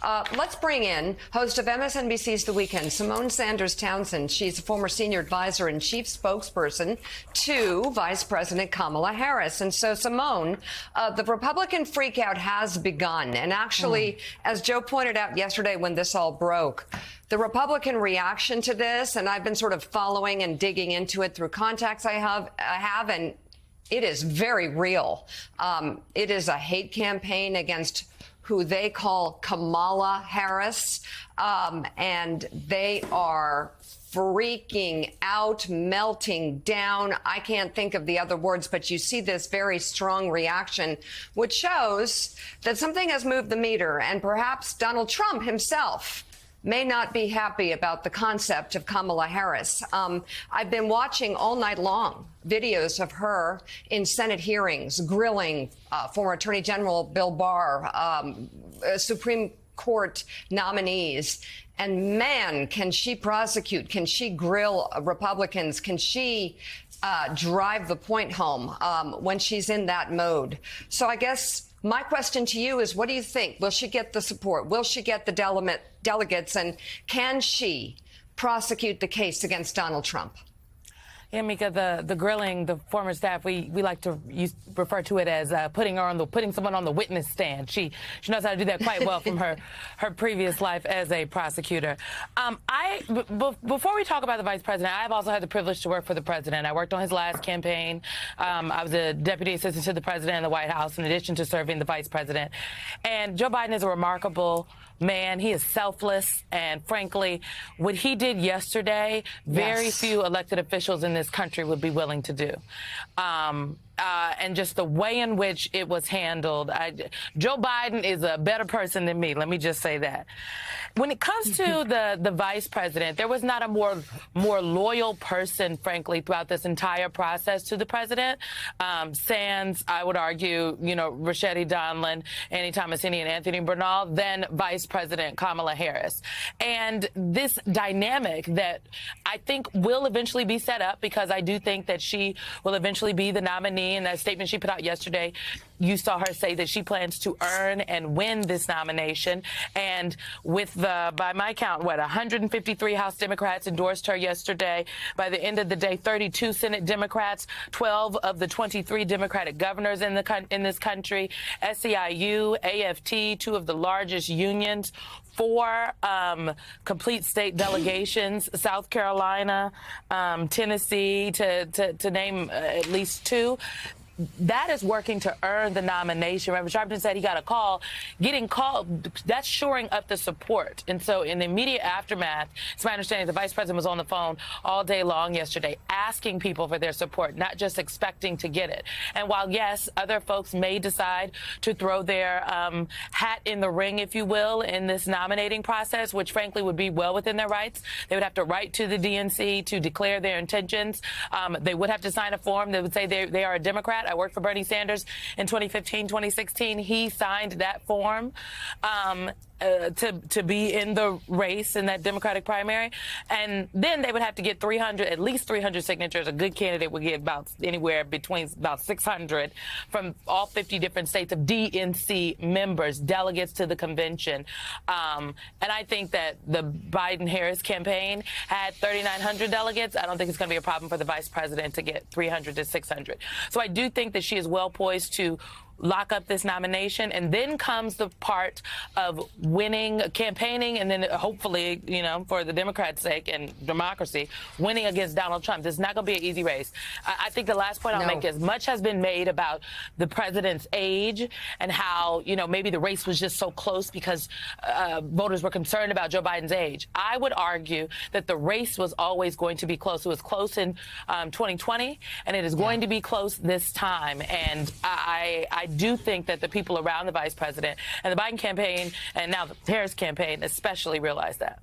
Let's bring in host of MSNBC's The Weekend, Symone Sanders Townsend. She's a former senior advisor and chief spokesperson to Vice President Kamala Harris. And so, Symone, the Republican freakout has begun. And actually, as Joe pointed out yesterday when this all broke, the Republican reaction to this, and I've been sort of following and digging into it through contacts I have, and it is very real. It is a hate campaign against who they call Kamala Harris, and they are freaking out, melting down. I can't think of the other words, but you see this very strong reaction, which shows that something has moved the meter, and perhaps Donald Trump himself may not be happy about the concept of Kamala Harris. I've been watching all night long videos of her in Senate hearings, grilling former Attorney General Bill Barr, Supreme Court nominees. And man, can she prosecute? Can she grill Republicans? Can she drive the point home when she's in that mode? So I guess my question to you is, what do you think? Will she get the support? Will she get the delegates? And can she prosecute the case against Donald Trump? Yeah, Mika, the grilling, the former staff, we like to refer to it as putting someone on the witness stand. She knows how to do that quite well from her previous life as a prosecutor. Before we talk about the vice president, I've also had the privilege to work for the president. I worked on his last campaign. I was a deputy assistant to the president in the White House, in addition to serving the vice president. And Joe Biden is a remarkable man. He is selfless, and frankly, what he did yesterday, very few elected officials in this country would be willing to do. And just the way in which it was handled. Joe Biden is a better person than me. Let me just say that. When it comes to the vice president, there was not a more loyal person, frankly, throughout this entire process to the president. Sans, I would argue, Rashidi Donlan, Annie Tomasini, and Anthony Bernal, then Vice President Kamala Harris. And this dynamic that I think will eventually be set up, because I do think that she will eventually be the nominee. In that statement she put out yesterday, you saw her say that she plans to earn and win this nomination. And with by my count, 153 House Democrats endorsed her yesterday. By the end of the day, 32 Senate Democrats, 12 of the 23 Democratic governors in this country, SEIU, AFT, two of the largest unions, 4 complete state delegations, South Carolina, Tennessee, to name at least 2. That is working to earn the nomination. Reverend Sharpton said he got a call. Getting called, that's shoring up the support. And so in the immediate aftermath, it's my understanding the vice president was on the phone all day long yesterday asking people for their support, not just expecting to get it. And while, yes, other folks may decide to throw their hat in the ring, if you will, in this nominating process, which frankly would be well within their rights, they would have to write to the DNC to declare their intentions. They would have to sign a form that would say they are a Democrat. I worked for Bernie Sanders in 2015, 2016. He signed that form to be in the race in that Democratic primary. And then they would have to get at least 300 signatures. A good candidate would get about anywhere between about 600 from all 50 different states of DNC members, delegates to the convention. And I think that the Biden-Harris campaign had 3,900 delegates. I don't think it's going to be a problem for the vice president to get 300 to 600. So I do think that she is well poised to lock up this nomination. And then comes the part of winning, campaigning, and then hopefully, for the Democrats' sake and democracy, winning against Donald Trump. This is not going to be an easy race. I think the last point I'll make is much has been made about the president's age and how, maybe the race was just so close because voters were concerned about Joe Biden's age. I would argue that the race was always going to be close. It was close in 2020, and it is going to be close this time. And I do think that the people around the vice president and the Biden campaign and now the Harris campaign especially realize that.